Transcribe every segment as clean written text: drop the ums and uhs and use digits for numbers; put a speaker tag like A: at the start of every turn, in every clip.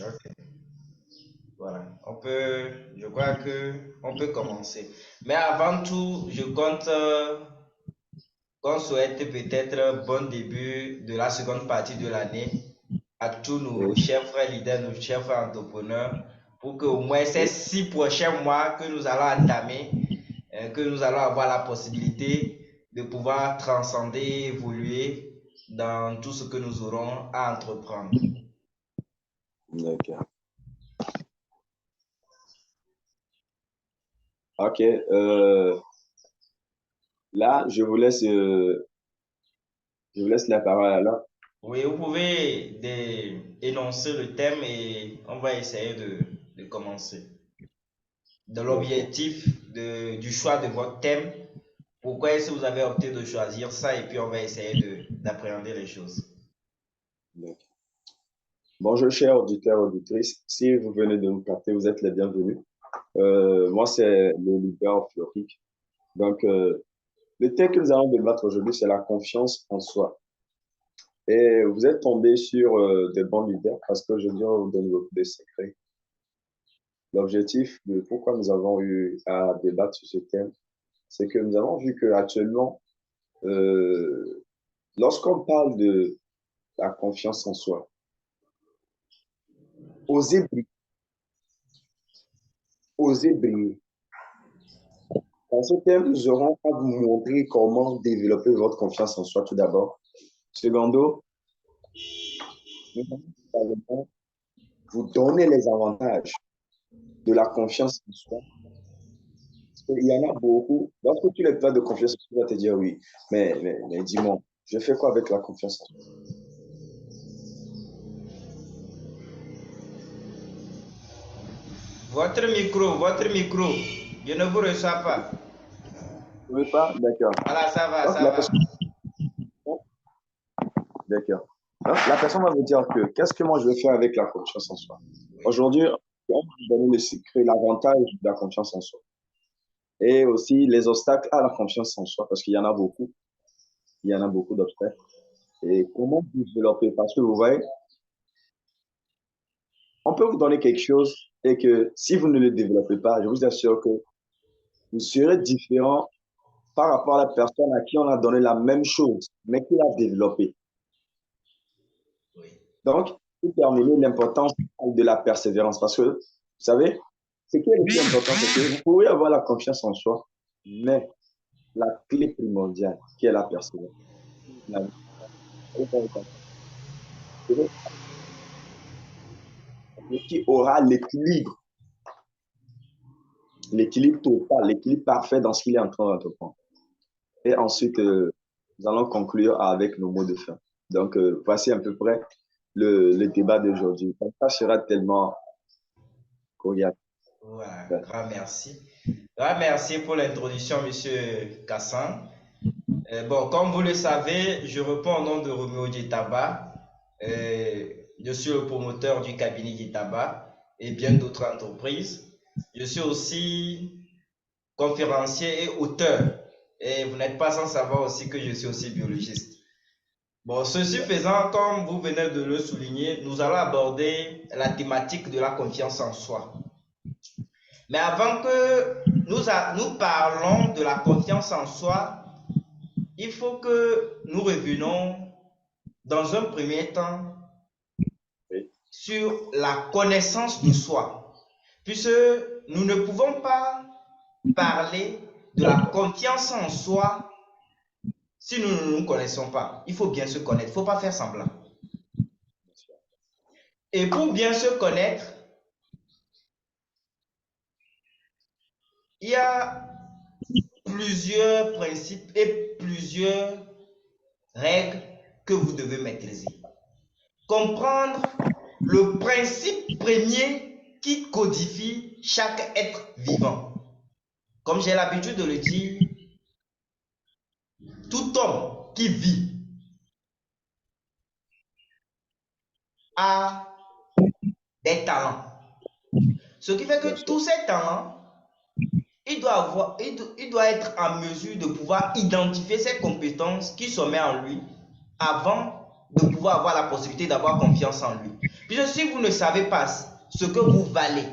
A: Ok. Voilà. Je crois que on peut commencer. Mais avant tout, je compte qu'on souhaite peut-être un bon début de la seconde partie de l'année à tous nos
B: Oui,
A: chers frères leaders, nos chers frères entrepreneurs, pour que au moins ces
B: oui,
A: 6 prochains mois que nous allons entamer, que nous allons avoir la possibilité de pouvoir transcender, évoluer dans tout ce que nous aurons à entreprendre.
B: d'accord. Ok, là, je vous laisse la parole alors.
A: Oui, vous pouvez énoncer le thème et on va essayer de commencer. De
B: Ok,
A: l'objectif du choix de votre thème, pourquoi est-ce que vous avez opté de choisir ça et puis on va essayer d'appréhender les choses.
B: d'accord. Bonjour, chers auditeurs et auditrices. Si vous venez de nous capter, vous êtes les bienvenus. Moi, c'est le leader Floric. Donc, le thème que nous allons débattre aujourd'hui, c'est la confiance en soi. Et vous êtes tombé sur des bons leaders parce que je viens vous donner beaucoup de secrets. L'objectif de pourquoi nous avons eu à débattre sur ce thème, c'est que nous avons vu que actuellement, euh, lorsqu'on parle de la confiance en soi, oser briller, oser briller. Dans ce thème, nous aurons à vous montrer comment développer votre confiance en soi tout d'abord. Secondo, nous allons également vous donner les avantages de la confiance en soi. Parce qu'il y en a beaucoup. Lorsque tu les parles de confiance en soi, tu vas te dire oui, mais dis-moi, je fais quoi avec la confiance en soi?
A: Votre micro, je ne vous reçois pas.
B: Tu ne veux pas? D'accord.
A: Voilà, ça va,
B: Donc,
A: ça
B: la
A: va.
B: personne, d'accord. Donc, la personne va vous dire que qu'est-ce que moi je vais faire avec la confiance en soi? Aujourd'hui, on va vous donner le secret, l'avantage de la confiance en soi. Et aussi les obstacles à la confiance en soi, parce qu'il y en a beaucoup. Il y en a beaucoup d'obstacles. Et comment développer? Parce que vous voyez, on peut vous donner quelque chose et que si vous ne le développez pas, je vous assure que vous serez différent par rapport à la personne à qui on a donné la même chose, mais qui l'a développé.
A: Oui.
B: Donc, pour terminer, l'importance de la persévérance. Parce que, vous savez, ce qui est le plus important, c'est que vous pouvez avoir la confiance en soi, mais la clé primordiale, qui est la persévérance, qui aura l'équilibre total, l'équilibre parfait dans ce qu'il est en train d'entreprendre. Et ensuite, nous allons conclure avec nos mots de fin. Donc, voici à peu près le débat d'aujourd'hui. Ça sera tellement coriace.
A: Voilà, grand merci. Grand merci pour l'introduction, Monsieur Kassan. Bon, comme vous le savez, je réponds au nom de Roméo Djetaba. Je suis le promoteur du cabinet Djetaba et bien d'autres entreprises. Je suis aussi conférencier et auteur. Et vous n'êtes pas sans savoir aussi que je suis aussi biologiste. Bon, ceci faisant, comme vous venez de le souligner, nous allons aborder la thématique de la confiance en soi. Mais avant que nous parlons de la confiance en soi, il faut que nous revenons dans un premier temps
B: Oui,
A: sur la connaissance de soi, puisque nous ne pouvons pas parler de la confiance en soi si nous ne nous connaissons pas. Il faut bien se connaître, il ne faut pas faire semblant. Et pour bien se connaître, il y a plusieurs principes et plusieurs règles que vous devez maîtriser. Comprendre le principe premier qui codifie chaque être vivant. Comme j'ai l'habitude de le dire, tout homme qui vit a des talents. Ce qui fait
B: bien
A: que
B: sûr.
A: tous ces talents, il doit être en mesure de pouvoir identifier ses compétences qui sommet en lui avant de pouvoir avoir la possibilité d'avoir confiance en lui. Puisque si vous ne savez pas ce que vous valez,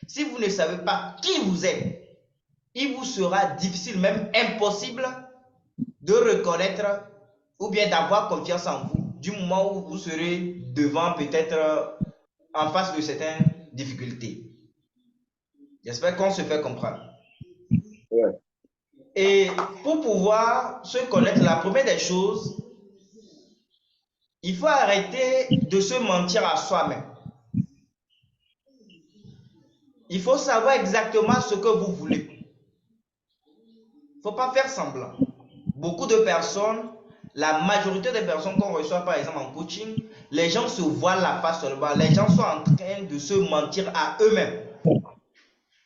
A: si vous ne savez pas qui vous êtes, il vous sera difficile, même impossible, de reconnaître ou bien d'avoir confiance en vous du moment où vous serez devant peut-être en face de certaines difficultés. J'espère qu'on se fait comprendre.
B: Ouais.
A: Et pour pouvoir se connaître, la première des choses, il faut arrêter de se mentir à soi-même. Il faut savoir exactement ce que vous voulez. Il ne faut pas faire semblant. Beaucoup de personnes, la majorité des personnes qu'on reçoit par exemple en coaching, les gens se voient la face seulement. Les gens sont en train de se mentir à eux-mêmes.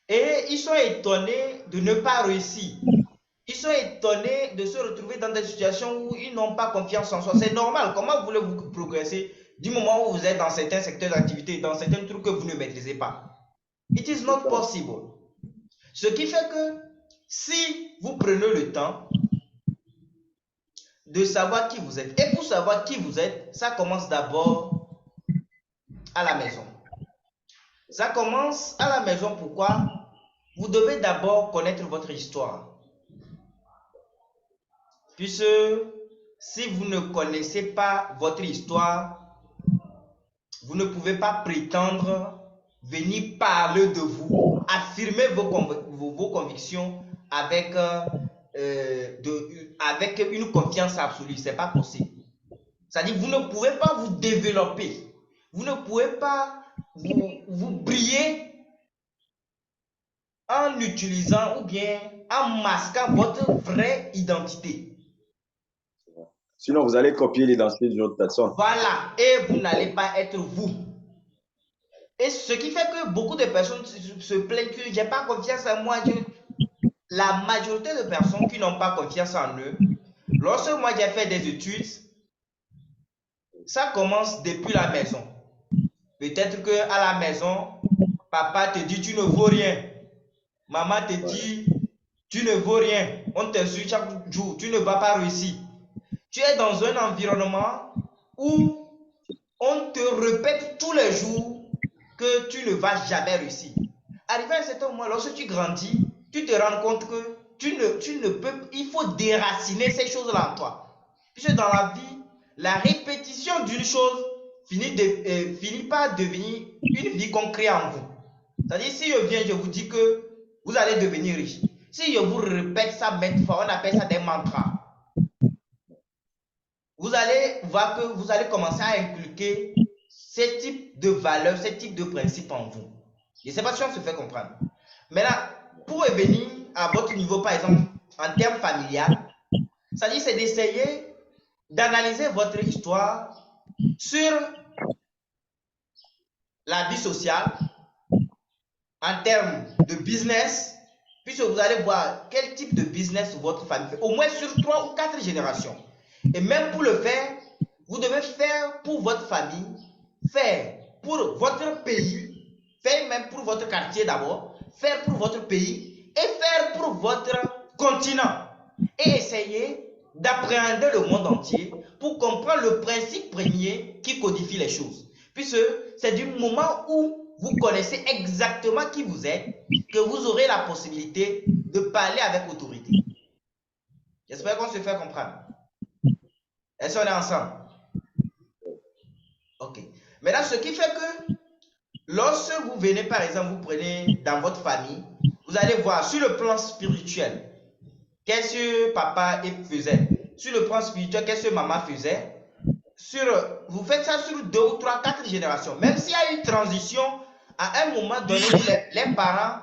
A: Et ils sont étonnés de ne pas réussir. Ils sont étonnés de se retrouver dans des situations où ils n'ont pas confiance en soi. C'est normal. Comment voulez-vous progresser du moment où vous êtes dans certains secteurs d'activité, dans certains trucs que vous ne maîtrisez pas? It is not possible. Ce qui fait que si vous prenez le temps de savoir qui vous êtes, et pour savoir qui vous êtes, ça commence d'abord à la maison. Ça commence à la maison. Pourquoi? Vous devez d'abord connaître votre histoire. Puisque si vous ne connaissez pas votre histoire, vous ne pouvez pas prétendre venir parler de vous, affirmer vos convictions avec, avec une confiance absolue. Ce n'est pas possible. C'est-à-dire que vous ne pouvez pas vous développer. Vous ne pouvez pas vous briller en utilisant ou bien en masquant votre vraie identité.
B: Sinon, vous allez copier l'identité d'une autre personne.
A: Voilà, et vous n'allez pas être vous. Et ce qui fait que beaucoup de personnes se plaignent que j'ai pas confiance en moi. La majorité de personnes qui n'ont pas confiance en eux, lorsque moi j'ai fait des études, ça commence depuis la maison. Peut-être que à la maison, papa te dit tu ne vaux rien. Maman te dit tu ne vaux rien. On t'insulte chaque jour, tu ne vas pas réussir. Tu es dans un environnement où on te répète tous les jours que tu ne vas jamais réussir. Arrivé à un certain moment, lorsque tu grandis, tu te rends compte que tu ne peux, il faut déraciner ces choses-là en toi. Puisque dans la vie, la répétition d'une chose finit par devenir une vie qu'on crée en vous. C'est-à-dire, si je viens, je vous dis que vous allez devenir riche. Si je vous répète ça maintes fois, on appelle ça des mantras. Vous allez voir que vous allez commencer à inculquer ce type de valeurs, ce type de principes en vous. Je ne sais pas si on se fait comprendre. Maintenant, pour revenir à votre niveau, par exemple, en termes familial, c'est-à-dire c'est d'essayer d'analyser votre histoire sur la vie sociale, en termes de business, puisque vous allez voir quel type de business votre famille fait, au moins sur 3 ou 4 générations. Et même pour le faire, vous devez faire pour votre famille, faire pour votre pays, faire même pour votre quartier d'abord, faire pour votre pays et faire pour votre continent. Et essayer d'appréhender le monde entier pour comprendre le principe premier qui codifie les choses. Puisque c'est du moment où vous connaissez exactement qui vous êtes que vous aurez la possibilité de parler avec autorité. J'espère qu'on se fait comprendre. Est-ce qu'on est ensemble? Ok. Maintenant, ce qui fait que lorsque vous venez, par exemple, vous prenez dans votre famille, vous allez voir sur le plan spirituel, qu'est-ce que papa faisait? Sur le plan spirituel, qu'est-ce que maman faisait? Vous faites ça sur 2 ou 3, 4 générations. Même s'il y a une transition, à un moment donné, les parents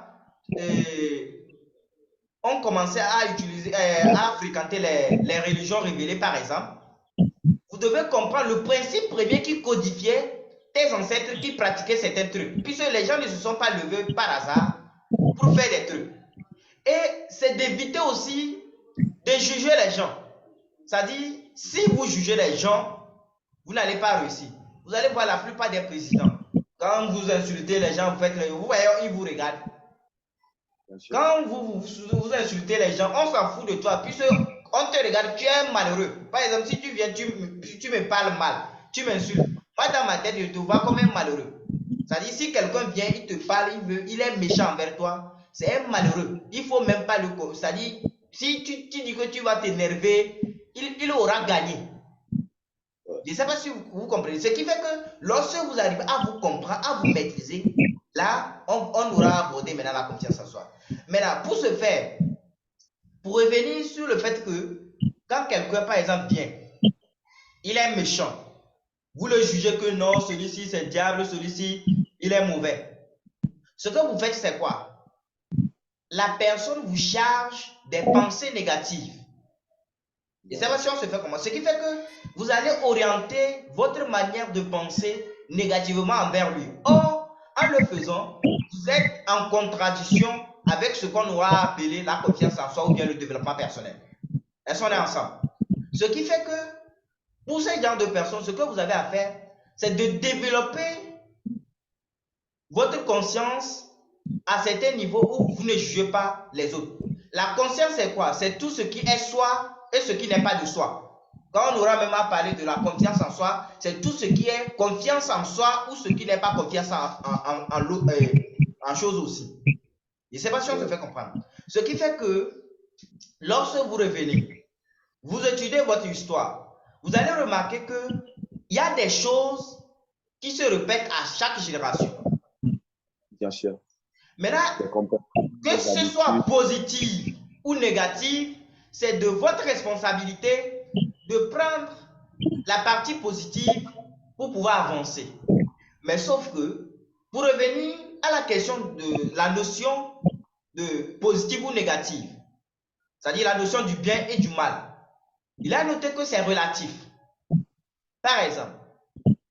A: ont commencé à utiliser, à fréquenter les religions révélées, par exemple. Vous devez comprendre le principe premier qui codifiait tes ancêtres qui pratiquaient certains trucs. Puisque les gens ne se sont pas levés par hasard pour faire des trucs. Et c'est d'éviter aussi de juger les gens. C'est-à-dire, si vous jugez les gens, vous n'allez pas réussir. Vous allez voir la plupart des présidents. Quand vous insultez les gens, vous voyez, ils vous regardent. Quand vous insultez les gens, on s'en fout de toi, puisque on te regarde, tu es malheureux. Par exemple, si tu viens, tu me parles mal, tu m'insultes. Moi, dans ma tête, je te vois comme un malheureux. C'est-à-dire, si quelqu'un vient, il te parle, il est méchant envers toi, c'est un malheureux. Il ne faut même pas le... C'est-à-dire, si tu dis que tu vas t'énerver, il aura gagné. Je ne sais pas si vous comprenez. Ce qui fait que lorsque vous arrivez à vous comprendre, à vous maîtriser, là, on aura abordé maintenant la confiance en soi. Maintenant, pour ce faire, pour revenir sur le fait que quand quelqu'un, par exemple, vient, il est méchant, vous le jugez que non, celui-ci c'est diable, celui-ci il est mauvais. Ce que vous faites, c'est quoi? La personne vous charge des pensées négatives. Et cette version se fait comment? Ce qui fait que vous allez orienter votre manière de penser négativement envers lui. Or, en le faisant, vous êtes en contradiction avec ce qu'on aura appelé la confiance en soi ou bien le développement personnel. Est-ce qu'on est ensemble? Ce qui fait que pour ce genre de personnes, ce que vous avez à faire, c'est de développer votre conscience à certains niveaux où vous ne jugez pas les autres. La conscience, c'est quoi? C'est tout ce qui est soi et ce qui n'est pas de soi. Quand on aura même à parler de la confiance en soi, c'est tout ce qui est confiance en soi ou ce qui n'est pas confiance en chose aussi. Je ne sais pas si on se fait comprendre. Ce qui fait que lorsque vous revenez, vous étudiez votre histoire, vous allez remarquer qu'il y a des choses qui se répètent à chaque génération.
B: Bien sûr.
A: Maintenant, que ce soit positif ou négatif, c'est de votre responsabilité de prendre la partie positive pour pouvoir avancer. Mais sauf que, pour revenir à la question de la notion de positive ou négative, c'est-à-dire la notion du bien et du mal, il a noté que c'est relatif. Par exemple,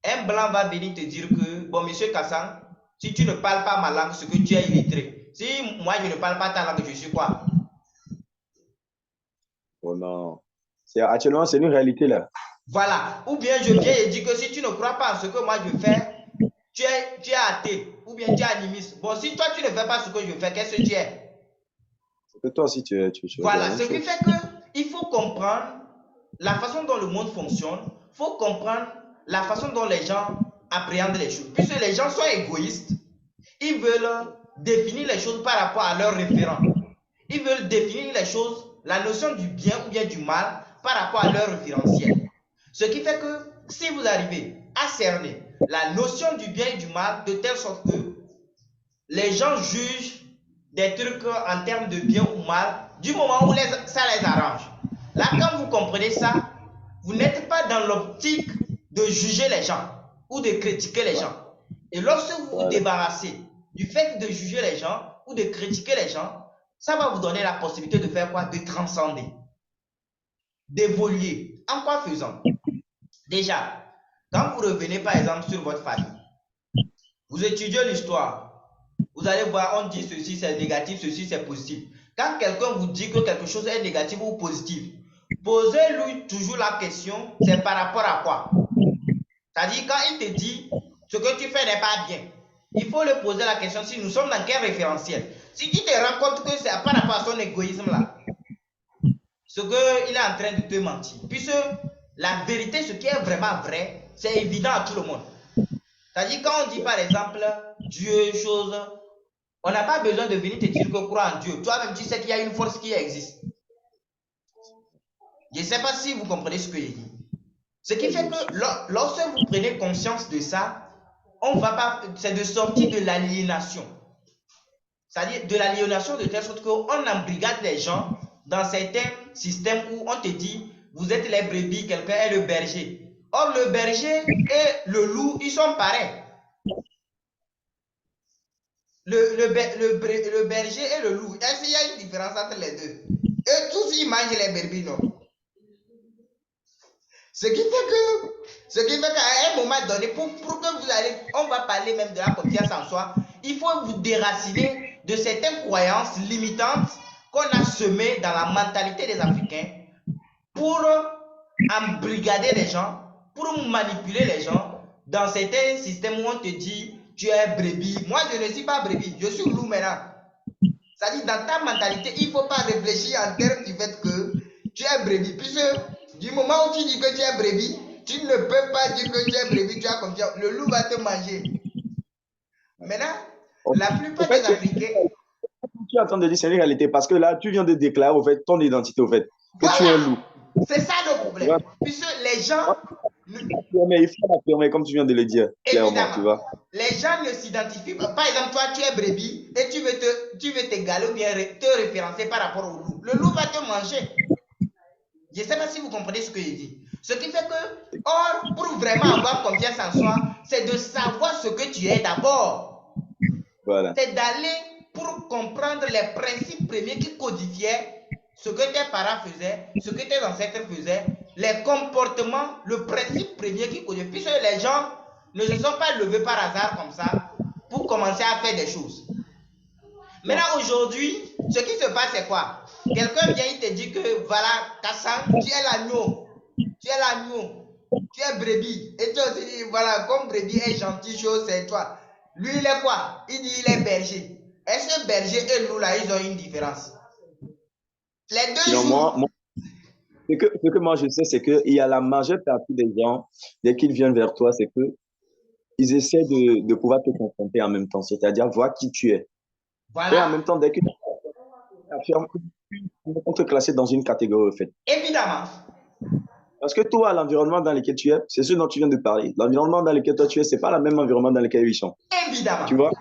A: un blanc va venir te dire que, bon, monsieur Kassan, si tu ne parles pas ma langue, c'est que tu es illettré. Si moi, je ne parle pas ta langue, je suis quoi?
B: Oh non. Actuellement, c'est une réalité là.
A: Voilà. Ou bien je viens et dis que si tu ne crois pas en ce que moi je fais, tu es athée. Ou bien tu es animiste. Bon, si toi, tu ne fais pas ce que je fais, qu'est-ce que tu es?
B: C'est que toi aussi, tu es
A: Voilà. Ce qui fait qu'il faut comprendre la façon dont le monde fonctionne. Il faut comprendre la façon dont les gens appréhendent les choses. Puisque les gens sont égoïstes, ils veulent définir les choses par rapport à leurs référents. Ils veulent définir les choses, la notion du bien ou bien du mal, par rapport à leur référentiel. Ce qui fait que si vous arrivez à cerner la notion du bien et du mal de telle sorte que les gens jugent des trucs en termes de bien ou mal du moment où ça les arrange. Là, quand vous comprenez ça, vous n'êtes pas dans l'optique de juger les gens ou de critiquer les gens. Et lorsque vous vous débarrassez du fait de juger les gens ou de critiquer les gens, ça va vous donner la possibilité de faire quoi? De transcender, d'évoluer. En quoi faisant? Déjà, quand vous revenez par exemple sur votre famille, vous étudiez l'histoire, vous allez voir, on dit ceci c'est négatif, ceci c'est positif. Quand quelqu'un vous dit que quelque chose est négatif ou positif, posez-lui toujours la question, c'est par rapport à quoi? C'est-à-dire quand il te dit ce que tu fais n'est pas bien, il faut lui poser la question si nous sommes dans quel référentiel. Si tu te rends compte que c'est par rapport à son égoïsme là, ce qu'il est en train de te mentir. Puisque la vérité, ce qui est vraiment vrai, c'est évident à tout le monde. C'est-à-dire quand on dit par exemple Dieu, chose, on n'a pas besoin de venir te dire que crois en Dieu. Toi-même, tu sais qu'il y a une force qui existe. Je ne sais pas si vous comprenez ce que je dis. Ce qui fait que lorsque vous prenez conscience de ça, on va pas, c'est de sortir de l'aliénation. C'est-à-dire de l'aliénation de telle sorte qu'on embrigade les gens dans certains systèmes où on te dit, vous êtes les brebis, quelqu'un est le berger. Or, le berger et le loup, ils sont pareils. Le berger et le loup, est-ce qu'il y a une différence entre les deux? Eux tous, ils mangent les brebis, non? Ce qui fait qu'à un moment donné, pour que vous allez, on va parler même de la confiance en soi, il faut vous déraciner de certaines croyances limitantes qu'on a semées dans la mentalité des Africains pour embrigader les gens, pour manipuler les gens dans certains systèmes où on te dit tu es brebis. Moi, je ne suis pas brebis, je suis loup maintenant. C'est-à-dire, dans ta mentalité, il ne faut pas réfléchir en termes du fait que tu es brebis. Puisque du moment où tu dis que tu es brebis, Tu ne peux pas dire que tu es brebis, tu as confiance. Le loup va te manger. Maintenant, la
B: En
A: plupart des
B: fait,
A: Africains,
B: tu es en train de dire c'est une réalité parce que là, tu viens de déclarer au fait ton identité au fait que tu es un loup.
A: voilà, c'est ça le
B: Tu
A: problème.
B: vois,
A: Puisque les gens,
B: il faut l'affirmer comme tu viens de le dire clairement, tu
A: évidemment,
B: vois.
A: les gens ne s'identifient pas. Par exemple, toi, tu es brebis et tu veux t'égaler ou bien te référencer par rapport au loup. Le loup va te manger. Je ne sais pas si vous comprenez ce que je dis. Ce qui fait que, or, pour vraiment avoir confiance en soi, c'est de savoir ce que tu es d'abord.
B: Voilà.
A: C'est d'aller pour comprendre les principes premiers qui codifiaient ce que tes parents faisaient, ce que tes ancêtres faisaient, les comportements, le principe premier qui codifiait. Puisque les gens ne se sont pas levés par hasard comme ça pour commencer à faire des choses.
B: Non.
A: Maintenant, aujourd'hui, ce qui se passe, c'est quoi? Quelqu'un vient, il te dit que, voilà, Kassan, tu es l'agneau. Tu es l'agneau. Tu es brebis. Et tu aussi dis, voilà, comme brebis est gentil, chose, c'est toi. Lui, il est quoi? Il dit, il est berger. Est-ce que berger et loup, là, ils ont une différence? Les deux
B: Sinon,
A: jouent.
B: ce que moi je sais, c'est qu'il y a la majeure partie des gens, dès qu'ils viennent vers toi, c'est que ils essaient de pouvoir te confronter en même temps, c'est-à-dire voir qui tu es. Et en même
A: Voilà.
B: temps, dès qu'ils affirment, ils vont te classer dans une catégorie, en fait.
A: Évidemment.
B: Parce que toi, l'environnement dans lequel tu es, c'est ce dont tu viens de parler. L'environnement dans lequel toi tu es, c'est pas le même environnement dans lequel ils sont. Tu
A: Évidemment.
B: vois?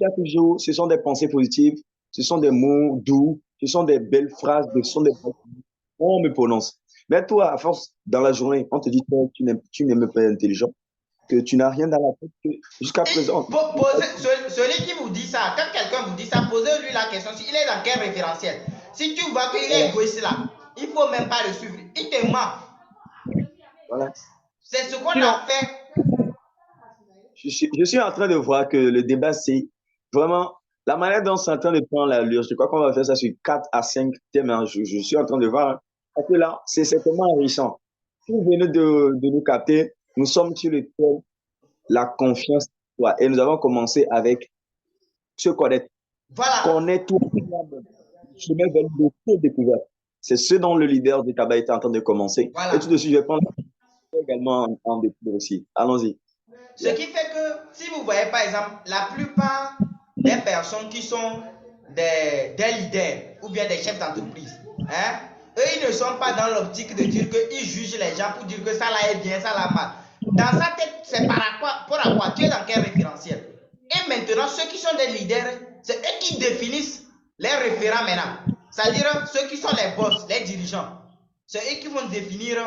B: Chaque jour, ce sont des pensées positives, ce sont des mots doux, ce sont des belles phrases, ce sont des mots on me prononce. Mais toi, à force, dans la journée, on te dit que tu n'es même pas intelligent, que tu n'as rien dans la tête, que jusqu'à présent.
A: Celui qui vous dit ça, quand quelqu'un vous dit ça, posez-lui la question. Il est dans quel référentiel? Si tu vois qu'il est égoïste là, il ne faut même pas le suivre. Il te ment.
B: Voilà.
A: C'est ce qu'on
B: Sinon,
A: a fait.
B: je suis en train de voir que le débat, c'est vraiment la manière dont c'est en train de prendre l'allure. Je crois qu'on va faire ça sur 4 à 5 thèmes. Je suis en train de voir. Hein. Parce que là, c'est certainement enrichissant. Si vous venez de nous capter, nous sommes sur le thème la confiance en soi. Et nous avons commencé avec se connaître.
A: Voilà.
B: Connaître tout chemin vers découverte. C'est ce dont le leader du tabac était en train de commencer.
A: Voilà.
B: Et tout de suite, je vais prendre également en découverte aussi. Allons-y.
A: Ce qui fait que, si vous voyez par exemple, la plupart des personnes qui sont des leaders ou bien des chefs d'entreprise, hein, eux, ils ne sont pas dans l'optique de dire qu'ils jugent les gens pour dire que ça là est bien, ça là mal. Dans sa tête, c'est par rapport à quoi? Tu es dans quel référentiel? Et maintenant, ceux qui sont des leaders, c'est eux qui définissent les référents maintenant. C'est-à-dire ceux qui sont les boss, les dirigeants. C'est eux qui vont définir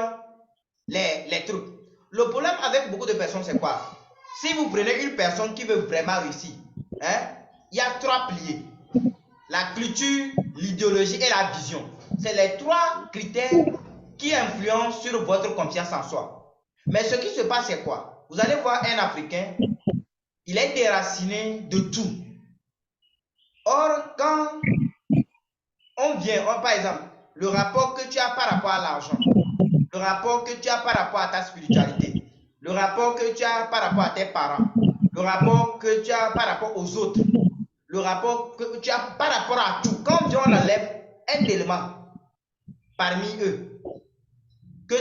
A: les trucs. Le problème avec beaucoup de personnes, c'est quoi? Si vous prenez une personne qui veut vraiment réussir, hein, il y a 3 piliers. La culture, l'idéologie et la vision. C'est les 3 critères qui influencent sur votre confiance en soi. Mais ce qui se passe, c'est quoi? Vous allez voir un Africain, il est déraciné de tout. Or, quand on vient, par exemple, le rapport que tu as par rapport à l'argent, le rapport que tu as par rapport à ta spiritualité, le rapport que tu as par rapport à tes parents, le rapport que tu as par rapport aux autres, le rapport que tu as par rapport à tout. Quand on enlève un élément parmi eux, que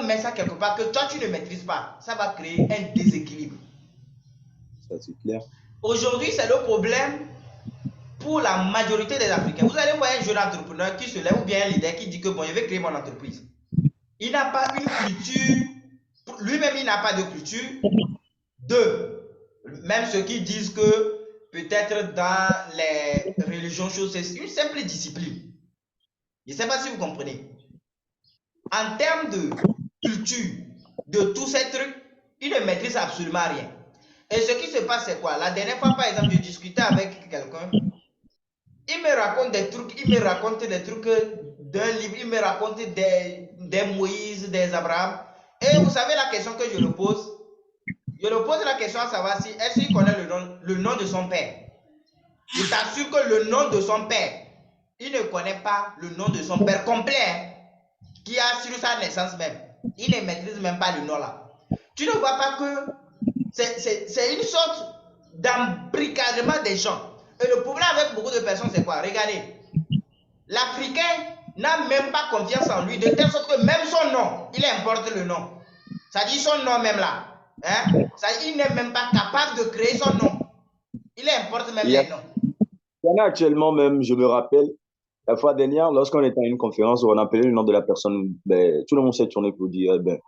A: on met ça quelque part, que toi tu ne maîtrises pas, ça va créer un déséquilibre.
B: Ça, c'est clair.
A: Aujourd'hui, c'est le problème pour la majorité des Africains. Vous allez voir un jeune entrepreneur qui se lève ou bien un leader qui dit que bon, je vais créer mon entreprise. Il n'a pas une culture, lui-même il n'a pas de culture. 2, même ceux qui disent que peut-être dans les religions, c'est une simple discipline. Je ne sais pas si vous comprenez. En termes de culture, de tous ces trucs, il ne maîtrise absolument rien. Et ce qui se passe, c'est quoi? La dernière fois, par exemple, je discutais avec quelqu'un. Il me raconte des trucs d'un livre, il me raconte des Moïse, des Abraham. Et vous savez la question que je le pose? Je le pose la question à savoir si est-ce qu'il connaît le nom de son père. Je t'assure que le nom de son père, il ne connaît pas le nom de son père complet, qui a sur sa naissance même. Il ne maîtrise même pas le nom là. Tu ne vois pas que c'est une sorte d'embrigadement des gens. Et le problème avec beaucoup de personnes, c'est quoi? Regardez, l'Africain n'a même pas confiance en lui, de telle sorte que même son nom, il importe le nom. Ça dit son nom même là. Hein? Ça dit, il n'est même pas capable de créer son nom. Il importe même les noms.
B: Il y en a actuellement même, je me rappelle, la fois dernière, lorsqu'on était à une conférence où on appelait le nom de la personne, ben, tout le monde s'est tourné pour dire, ben,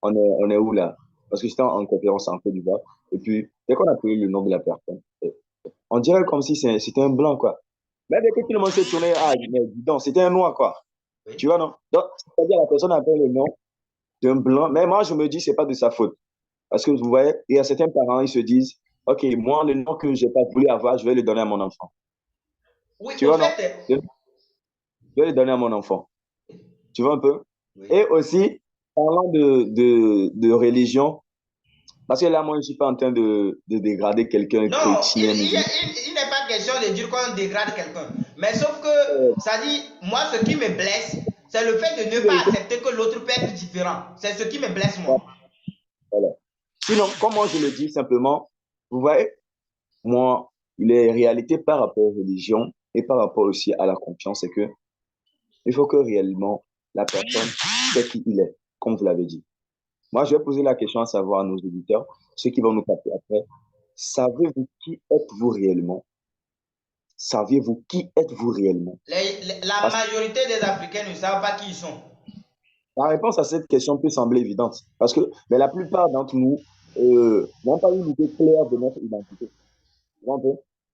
B: on est où là? Parce que c'était en conférence en Côte d'Ivoire. Et puis, dès qu'on a appelé le nom de la personne, on dirait comme si c'était un blanc, quoi. Mais dès que tout le monde s'est tourné, ah, mais dis donc, c'était un noir, quoi.
A: Oui.
B: Tu vois, non? Donc, c'est-à-dire la personne appelle le nom d'un blanc. Mais moi, je me dis, c'est pas de sa faute. Parce que vous voyez, il y a certains parents, ils se disent, OK, moi, le nom que j'ai pas voulu avoir, je vais le donner à mon enfant.
A: Oui,
B: Tu
A: au
B: vois, non?
A: fait.
B: Je vais le donner à mon enfant. Tu vois un peu?
A: Oui.
B: Et aussi, parlant de religion, parce que là, moi, je ne suis pas en train de dégrader quelqu'un
A: Non,
B: chrétien,
A: il
B: musulman.
A: n'est pas question de dire qu'on dégrade quelqu'un. Mais sauf que, ça dit, moi, ce qui me blesse, c'est le fait de ne pas accepter que l'autre peut être différent. C'est ce qui me blesse, moi.
B: Voilà. Sinon, comme moi, je le dis simplement, vous voyez, moi, les réalités par rapport aux religions et par rapport aussi à la confiance, c'est que il faut que réellement la personne sait qui il est, comme vous l'avez dit. Moi, je vais poser la question à savoir à nos auditeurs, ceux qui vont nous taper après. Savez-vous qui êtes-vous réellement? Saviez-vous qui êtes-vous réellement?
A: La majorité des Africains ne savent pas qui ils sont.
B: La réponse à cette question peut sembler évidente, parce que mais la plupart d'entre nous n'ont pas une idée claire de notre identité.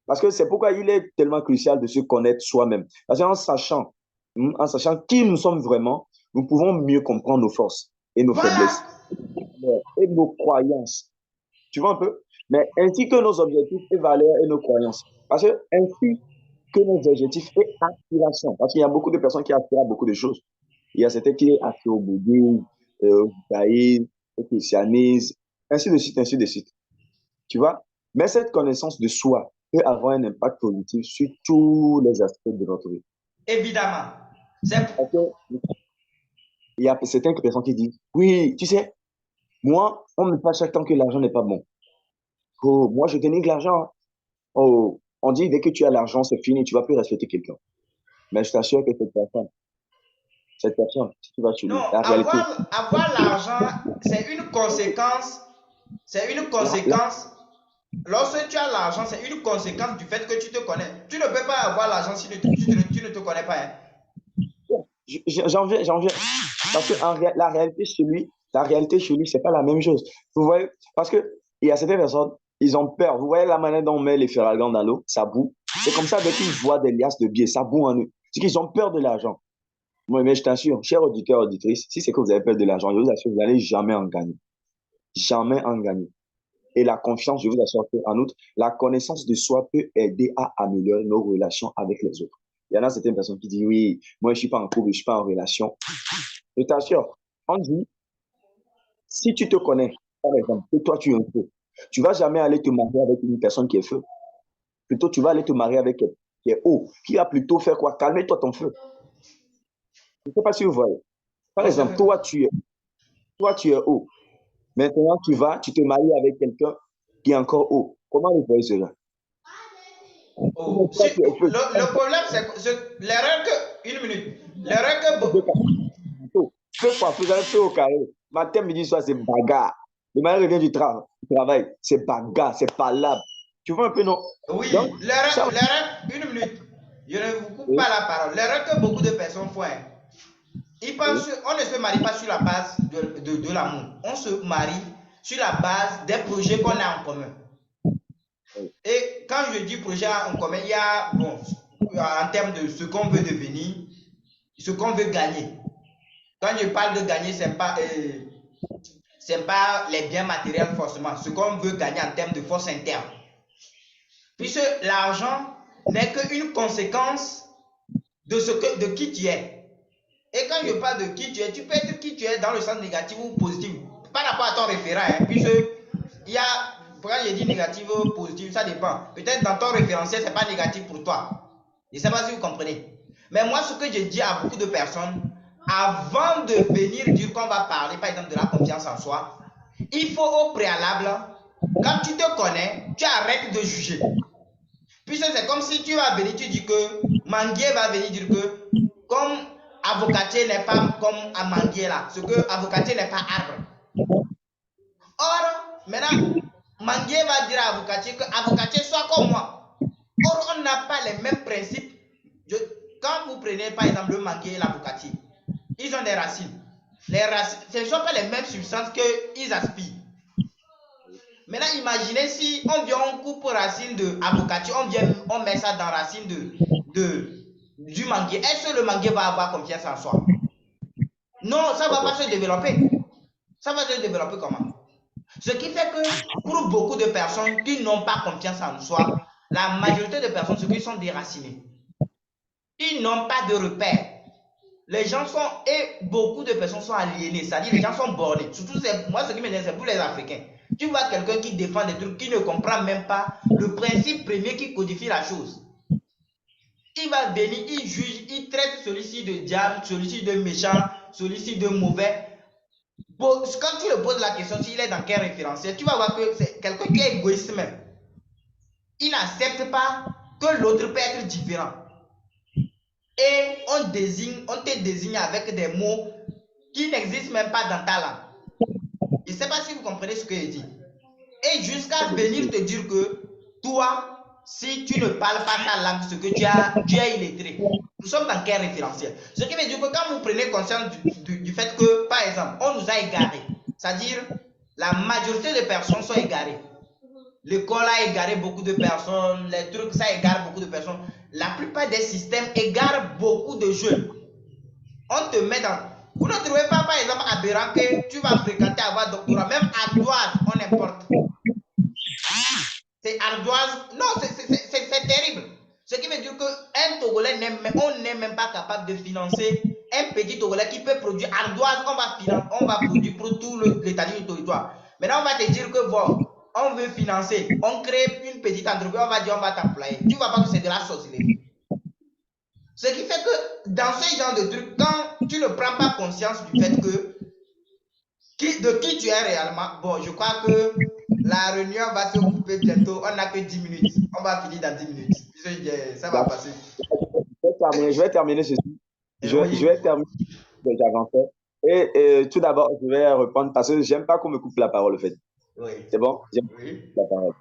B: Parce que c'est pourquoi il est tellement crucial de se connaître soi-même. Parce qu'en sachant, en sachant qui nous sommes vraiment, nous pouvons mieux comprendre nos forces et nos faiblesses et nos croyances. Tu vois un peu? Mais ainsi que nos objectifs et valeurs et nos croyances. Parce que ainsi que nos objectifs et aspirations. Parce qu'il y a beaucoup de personnes qui aspirent à beaucoup de choses. Il y a certains qui aspirent au bouddhisme, au judaïsme, au christianisme, ainsi de suite, ainsi de suite. Tu vois? Mais cette connaissance de soi peut avoir un impact positif sur tous les aspects de notre vie.
A: Évidemment.
B: Parce que il y a certaines personnes qui disent, oui, tu sais, moi, on me passe chaque temps que l'argent n'est pas bon. Oh, moi, je gagne de l'argent. Oh, on dit, dès que tu as l'argent, c'est fini, tu ne vas plus respecter quelqu'un. Mais je t'assure que cette personne, si tu vas chez lui,
A: Non,
B: la réalité.
A: avoir l'argent, c'est une conséquence. C'est une conséquence. Lorsque tu as l'argent, c'est une conséquence du fait que tu te connais. Tu ne peux pas avoir l'argent si tu ne te connais pas. Hein.
B: J'en viens. Parce que la réalité chez lui, c'est pas la même chose. Vous voyez, parce que il y a certaines personnes, ils ont peur. Vous voyez la manière dont on met les ferragans dans l'eau, ça boue. C'est comme ça, dès qu'ils voient des liasses de billets, ça boue en eux. C'est qu'ils ont peur de l'argent. Moi, mais je t'assure, cher auditeur, auditrice, si c'est que vous avez peur de l'argent, je vous assure, vous n'allez jamais en gagner. Jamais en gagner. Et la confiance, je vous assure qu'en outre, la connaissance de soi peut aider à améliorer nos relations avec les autres. Il y en a certaines personnes qui disent, oui, moi, je ne suis pas en couple, je ne suis pas en relation. Je t'assure, on dit, si tu te connais, par exemple, que toi, tu es un feu, tu ne vas jamais aller te marier avec une personne qui est feu. Plutôt, tu vas aller te marier avec quelqu'un qui est haut, qui va plutôt faire quoi? Calmer-toi ton feu. Je ne sais pas si vous voyez. Par exemple, toi, tu es haut. Maintenant, tu te maries avec quelqu'un qui est encore haut. Comment vous voyez cela?
A: Oh. Le problème, c'est l'erreur que. Une minute. L'erreur que.
B: Vous avez fait au carré. Matin, midi, soir, c'est bagarre. Le mari revient du travail, c'est bagarre, c'est palabre. Tu vois un peu, non?
A: Oui,
B: Donc,
A: l'erreur. Une minute. Je ne vous coupe pas la parole. L'erreur que beaucoup de personnes font. Ils pensent qu'on ne se marie pas sur la base de l'amour. On se marie sur la base des projets qu'on a en commun. Et quand je dis projet en commun, il y a, bon, en termes de ce qu'on veut devenir, ce qu'on veut gagner. Quand je parle de gagner, ce n'est pas les biens matériels forcément, ce qu'on veut gagner en termes de force interne. Puisque l'argent n'est qu'une conséquence de qui tu es. Et quand je parle de qui tu es, tu peux être qui tu es dans le sens négatif ou positif, par rapport à ton référent, hein, puisque il y a, quand je dis négatif ou positif, ça dépend. Peut-être dans ton référentiel, ce n'est pas négatif pour toi. Je ne sais pas si vous comprenez. Mais moi, ce que je dis à beaucoup de personnes, avant de venir dire qu'on va parler, par exemple, de la confiance en soi, il faut au préalable, quand tu te connais, tu arrêtes de juger. Puisque c'est comme si tu vas venir, tu dis que Manguier va venir dire que, comme avocatier n'est pas comme à manguier là. Ce que avocatier n'est pas arbre. Or, maintenant, manguier va dire à avocatier que avocatier soit comme moi. Or, on n'a pas les mêmes principes. Quand vous prenez par exemple le manguier et l'avocatier, ils ont des racines. Les racines, ce ne sont pas les mêmes substances qu'ils aspirent. Maintenant, imaginez si on vient, on coupe racine de avocatier, on met ça dans racine du manguier. Est-ce que le manguier va avoir confiance en soi? Non, ça ne va pas se développer. Ça va se développer comment? Ce qui fait que pour beaucoup de personnes qui n'ont pas confiance en soi, la majorité des personnes, ceux qui sont déracinés, ils n'ont pas de repères. Les gens sont, et beaucoup de personnes sont aliénées, c'est-à-dire les gens sont bornés. Surtout, moi, ce qui m'énerve, c'est pour les Africains. Tu vois quelqu'un qui défend des trucs, qui ne comprend même pas le principe premier qui codifie la chose. Il va venir, il juge, il traite celui-ci de diable, celui-ci de méchant, celui-ci de mauvais. Bon, quand tu le poses la question, s'il est dans quel référentiel, tu vas voir que c'est quelqu'un qui est égoïste même. Il n'accepte pas que l'autre peut être différent. Et on te désigne avec des mots qui n'existent même pas dans ta langue. Je ne sais pas si vous comprenez ce que je dis. Et jusqu'à venir te dire que toi, si tu ne parles pas ta langue, ce que tu es illettré. Nous sommes dans quel référentiel? Ce qui veut dire que quand vous prenez conscience du fait que, par exemple, on nous a égarés, c'est-à-dire la majorité des personnes sont égarées. L'école a égaré beaucoup de personnes, les trucs, ça égare beaucoup de personnes. La plupart des systèmes égarent beaucoup de jeunes. On te met dans... Vous ne trouvez pas, par exemple, aberrant que tu vas fréquenter avoir doctorat, même ardoise, on importe. C'est ardoise. Non, c'est terrible. Ce qui veut dire qu'un Togolais, on n'est même pas capable de financer un petit Togolais qui peut produire ardoise. On va produire pour tout l'état du territoire. Maintenant, on va te dire que bon, on veut financer. On crée une petite entreprise, on va dire on va t'employer. Tu ne vois pas que c'est de la sorcellerie. Ce qui fait que dans ce genre de truc, quand tu ne prends pas conscience du fait que de qui tu es réellement, bon, je crois que la réunion va se couper bientôt. On n'a que 10 minutes. On va finir dans 10 minutes. Ça va passer.
B: Je vais terminer ceci.
A: Oui.
B: Je vais terminer ce que j'avais fait. Et tout d'abord, je vais répondre parce que j'aime pas qu'on me coupe la parole, en fait.
A: Oui.
B: C'est bon? J'aime
A: Oui.
B: la parole.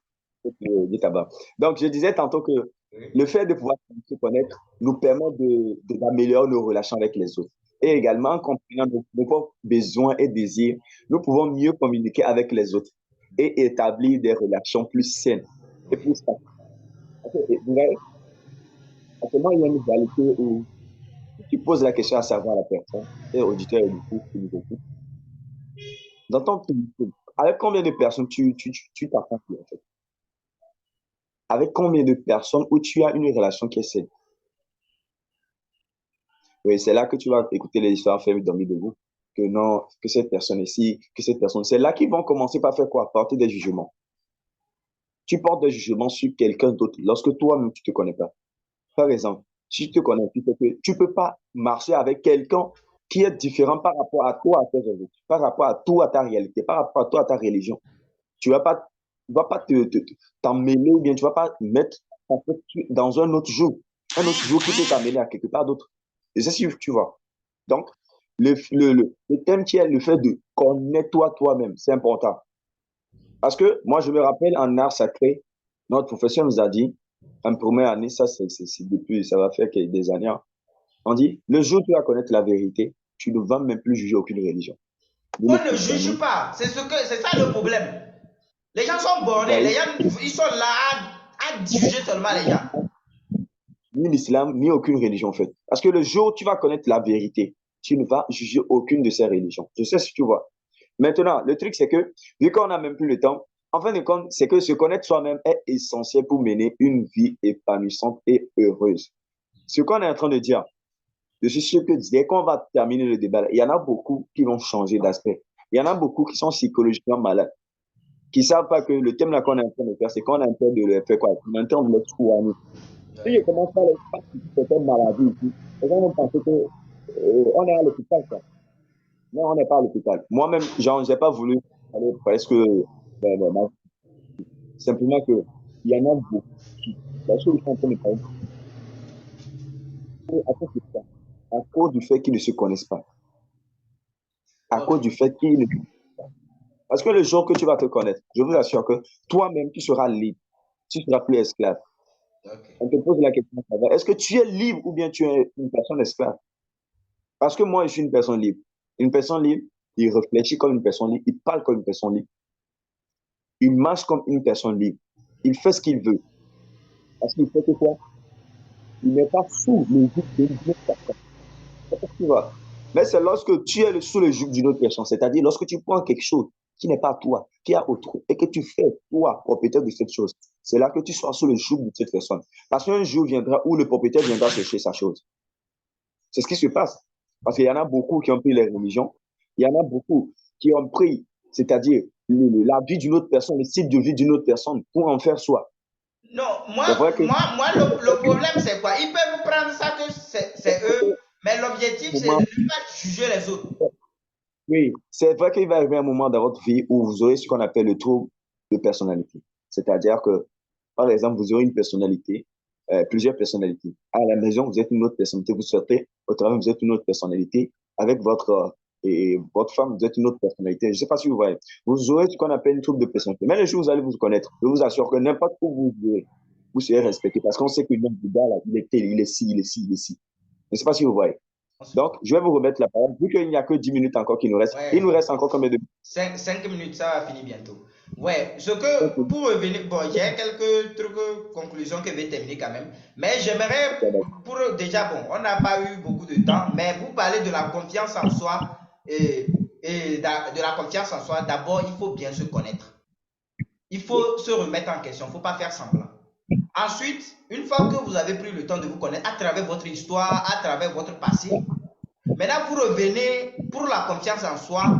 B: Donc, je disais tantôt que
A: Oui.
B: le fait de pouvoir se connaître nous permet d'améliorer nos relations avec les autres. Et également, en comprenant nos propres besoins et désirs, nous pouvons mieux communiquer avec les autres et établir des relations plus saines et plus stables. Vous voyez, actuellement, il y a une réalité où tu poses la question à savoir à la personne, et auditeur et auditrice qui nous écoute, dans ton pays, avec combien de personnes tu t'accomplis en fait? Avec combien de personnes où tu as une relation qui est saine? Oui, c'est là que tu vas écouter les histoires fermées d'amis de vous. Que non, que cette personne ici, que cette personne. C'est là qu'ils vont commencer par faire quoi? Porter des jugements. Tu portes des jugements sur quelqu'un d'autre lorsque toi-même, tu ne te connais pas. Par exemple, si tu te connais, tu ne peux pas marcher avec quelqu'un qui est différent par rapport à toi, à tes origines, par rapport à toi, à ta réalité, par rapport à toi, à ta religion. Tu ne vas pas t'en mêler ou bien tu ne vas pas mettre en fait, dans un autre jour qui peut t'amener à quelque part d'autre. Et c'est si tu vois. Donc, le thème qui est le fait de connaître-toi toi-même, c'est important. Parce que moi, je me rappelle en art sacré, notre professeur nous a dit, en première année, ça, c'est depuis, ça va faire des années, hein. On dit, le jour où tu vas connaître la vérité, tu ne vas même plus juger aucune religion.
A: On ne juge pas. C'est ça le problème. Les gens sont bornés. Les gens, ils sont là à juger seulement les gens.
B: Ni l'islam, ni aucune religion, en fait. Parce que le jour où tu vas connaître la vérité, tu ne vas juger aucune de ces religions. Je sais si tu vois. Maintenant, le truc, c'est que, vu qu'on n'a même plus le temps, en fin de compte, c'est que se connaître soi-même est essentiel pour mener une vie épanouissante et heureuse. Ce qu'on est en train de dire, je suis sûr que dès qu'on va terminer le débat, il y en a beaucoup qui vont changer d'aspect. Il y en a beaucoup qui sont psychologiquement malades, qui ne savent pas que le thème là qu'on est en train de faire, c'est qu'on est en train de le faire quoi? On est en train de le soigner. Si je commence à les faire certaines maladies ici, les gens vont penser que on est à l'hôpital, quoi. Mais on n'est pas à l'hôpital. Moi-même, genre, j'ai pas voulu aller presque simplement que il y en a beaucoup qui, la chose sont en train de parler, à cause de ça. à cause du fait qu'ils ne se connaissent pas. À
A: Ok,
B: cause du fait qu'ils ne... Parce que le jour que tu vas te connaître, je vous assure que toi-même, tu seras libre. Tu ne seras plus esclave.
A: ok.
B: On te pose la question, est-ce que tu es libre ou bien tu es une personne esclave? Parce que moi, je suis une personne libre. Une personne libre, il réfléchit comme une personne libre, il parle comme une personne libre, il marche comme une personne libre, il fait ce qu'il veut. Parce qu'il fait que quoi? Il n'est pas sous le joug d'une autre personne. Tu vois? Mais c'est lorsque tu es sous le joug d'une autre personne, c'est-à-dire lorsque tu prends quelque chose qui n'est pas toi, qui est autre, et que tu fais toi, propriétaire de cette chose, c'est là que tu seras sous le joug de cette personne. Parce qu'un jour viendra où le propriétaire viendra chercher sa chose. C'est ce qui se passe. Parce qu'il y en a beaucoup qui ont pris les religions. Il y en a beaucoup qui ont pris, c'est-à-dire la vie d'une autre personne, le style de vie d'une autre personne pour en faire soi.
A: Non,
B: C'est vrai que
A: le problème, c'est quoi? Ils peuvent prendre ça que c'est eux, mais l'objectif, c'est de
B: moment,
A: ne pas juger les autres.
B: oui, c'est vrai qu'il va arriver un moment dans votre vie où vous aurez ce qu'on appelle le trouble de personnalité. C'est-à-dire que, par exemple, vous aurez une personnalité, plusieurs personnalités. À la maison, vous êtes une autre personnalité. Vous sortez au travail, vous êtes une autre personnalité. Avec votre femme, vous êtes une autre personnalité. Je ne sais pas si vous voyez. Vous aurez ce qu'on appelle une trouble de personnalité. Mais le jour où vous allez vous connaître, je vous assure que n'importe où vous irez, vous serez respecté parce qu'on sait que l'homme du gars, là, il est tel, il est ci, il est ci, il est ci. Je ne sais pas si vous voyez. Donc, je vais vous remettre la parole. Vu qu'il n'y a que 10 minutes encore qui nous restent, il
A: Ouais,
B: nous reste encore combien de
A: 5 minutes, ça va finir bientôt. Ouais, ce que,
B: minutes?
A: pour revenir, bon, j'ai quelques trucs, conclusions que je vais terminer quand même. Mais j'aimerais, pour déjà, bon, on n'a pas eu beaucoup de temps, mais vous parler de la confiance en soi de la confiance en soi, d'abord, il faut bien se connaître. Il faut se remettre en question, il ne faut pas faire semblant. Ensuite, une fois que vous avez pris le temps de vous connaître à travers votre histoire, à travers votre passé, maintenant vous revenez pour la confiance en soi.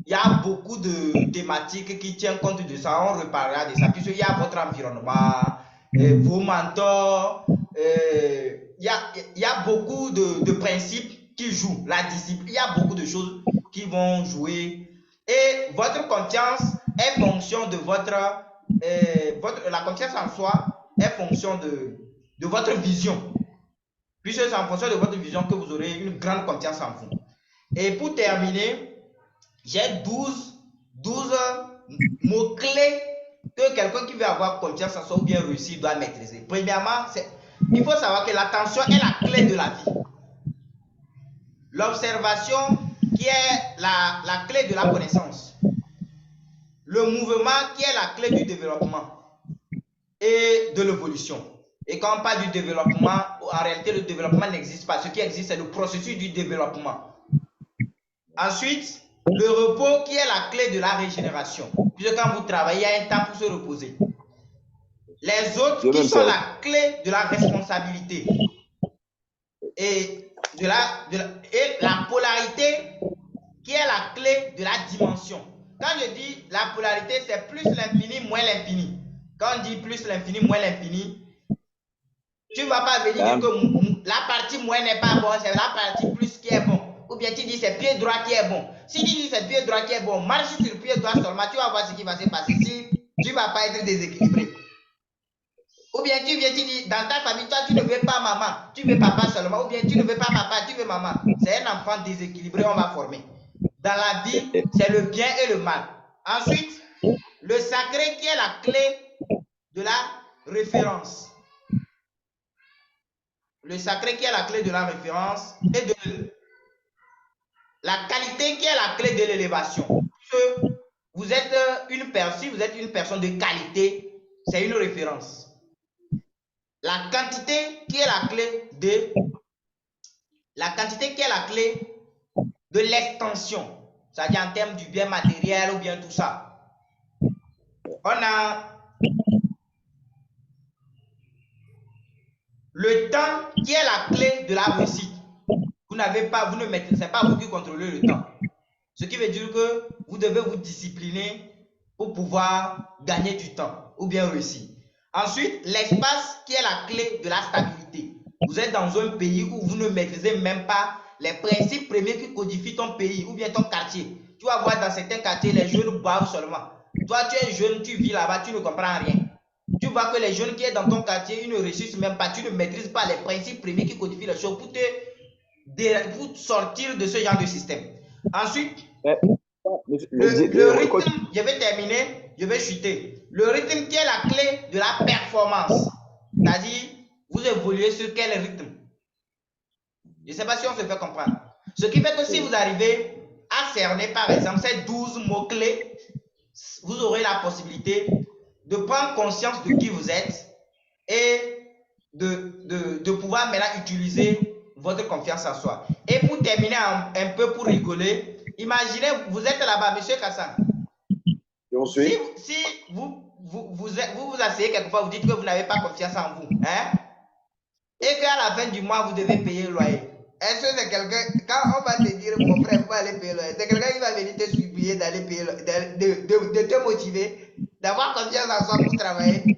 A: Il y a beaucoup de thématiques qui tiennent compte de ça. On reparlera de ça, puisqu'il y a votre environnement, vos mentors. Il y a beaucoup de principes qui jouent. La discipline, il y a beaucoup de choses qui vont jouer. Et votre confiance est fonction de la confiance en soi est fonction de votre vision. Puisque c'est en fonction de votre vision que vous aurez une grande confiance en vous. Et pour terminer, j'ai 12 mots-clés que quelqu'un qui veut avoir confiance en soi ou bien réussir doit maîtriser. Premièrement, il faut savoir que l'attention est la clé de la vie. L'observation qui est la clé de la connaissance. Le mouvement qui est la clé du développement et de l'évolution. Et quand on parle du développement, en réalité, le développement n'existe pas. Ce qui existe, c'est le processus du développement. Ensuite, le repos qui est la clé de la régénération. Puisque quand vous travaillez, il y a un temps pour se reposer. Les autres qui sont la clé de la responsabilité. Et la polarité qui est la clé de la dimension. Quand je dis la polarité, c'est plus l'infini, moins l'infini. Quand on dit plus l'infini, moins l'infini, tu ne vas pas venir dire que la partie moins n'est pas bonne, c'est la partie plus qui est bon. Ou bien tu dis c'est pied droit qui est bon. Si tu dis c'est pied droit qui est bon, marche sur le pied droit seulement, tu vas voir ce qui va se passer. Si tu ne vas pas être déséquilibré. Ou bien tu viens, tu dis dans ta famille, toi tu ne veux pas maman, tu veux papa seulement. Ou bien tu ne veux pas papa, tu veux maman. C'est un enfant déséquilibré, on va former. Dans la vie, c'est le bien et le mal. Ensuite, le sacré qui est la clé de la référence. Le sacré qui est la clé de la référence et de la qualité qui est la clé de l'élévation. Vous êtes si vous êtes une personne de qualité, c'est une référence. La quantité qui est la clé de l'extension, c'est-à-dire en termes du bien matériel ou bien tout ça. On a le temps qui est la clé de la réussite. Vous ne maîtrisez pas vous qui contrôlez le temps. Ce qui veut dire que vous devez vous discipliner pour pouvoir gagner du temps ou bien réussir. Ensuite, l'espace qui est la clé de la stabilité. Vous êtes dans un pays où vous ne maîtrisez même pas les principes premiers qui codifient ton pays ou bien ton quartier. Tu vas voir dans certains quartiers, les jeunes boivent seulement. Toi, tu es jeune, tu vis là-bas, tu ne comprends rien. Tu vois que les jeunes qui sont dans ton quartier, ils ne réussissent même pas. Tu ne maîtrises pas les principes premiers qui codifient les choses pour te pour sortir de ce genre de système. Ensuite,
B: Le
A: le rythme, je vais terminer, je vais chuter. Le rythme qui est la clé de la performance. C'est-à-dire, vous évoluez sur quel rythme? Je ne sais pas si on se fait comprendre. Ce qui fait que si vous arrivez à cerner, par exemple, ces 12 mots-clés, vous aurez la possibilité de prendre conscience de qui vous êtes et de pouvoir maintenant utiliser votre confiance en soi. Et pour terminer un peu, pour rigoler, imaginez, vous êtes là-bas, monsieur Kassan. Si vous asseyez quelquefois, vous dites que vous n'avez pas confiance en vous, hein? Et qu'à la fin du mois, vous devez payer le loyer. Est-ce que c'est quelqu'un, quand on va te dire, mon frère, vous allez payer le loyer, c'est quelqu'un qui va venir te supplier d'aller payer de te motiver, d'avoir confiance en soi pour travailler?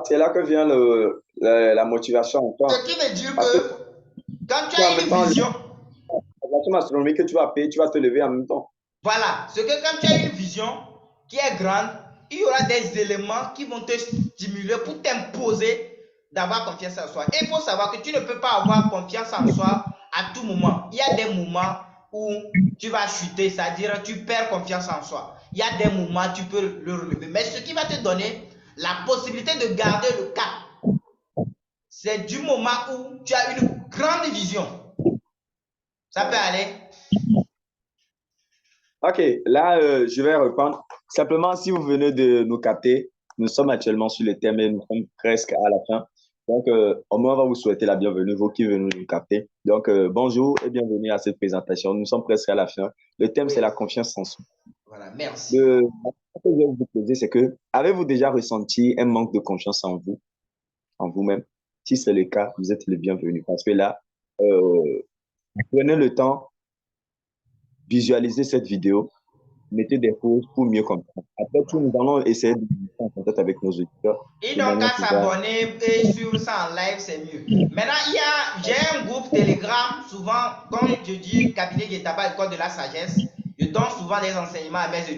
B: C'est là que vient la motivation.
A: Ce qui veut dire que quand tu as une vision,
B: la somme astronomique que tu vas payer, tu vas te lever en même temps.
A: Voilà, c'est que quand tu as une vision qui est grande, il y aura des éléments qui vont te stimuler pour t'imposer d'avoir confiance en soi. Et il faut savoir que tu ne peux pas avoir confiance en soi à tout moment. Il y a des moments où tu vas chuter, c'est-à-dire tu perds confiance en soi. Il y a des moments où tu peux le relever. Mais ce qui va te donner la possibilité de garder le cap, c'est du moment où tu as une grande vision. Ça peut aller.
B: Ok, là, je vais reprendre. Simplement, si vous venez de nous capter, nous sommes actuellement sur le thème et nous sommes presque à la fin. Donc, au moins, on va vous souhaiter la bienvenue, vous qui venez nous capter. Donc, bonjour et bienvenue à cette présentation. Nous sommes presque à la fin. Le thème, c'est la confiance en soi.
A: Voilà, merci.
B: La question que je vais vous poser, c'est que, avez-vous déjà ressenti un manque de confiance en vous, en vous-même? Si c'est le cas, vous êtes le bienvenu. Parce que là, prenez le temps, visualisez cette vidéo, mettez des pauses pour mieux comprendre. Après tout, nous allons essayer de rester en contact avec nos auditeurs.
A: Et donc, à s'abonner et suivre ça en live, c'est mieux. Maintenant, j'ai un groupe Telegram, souvent, quand je dis cabinet Guetaba, école de la sagesse, je donne souvent des enseignements à mes étudiants.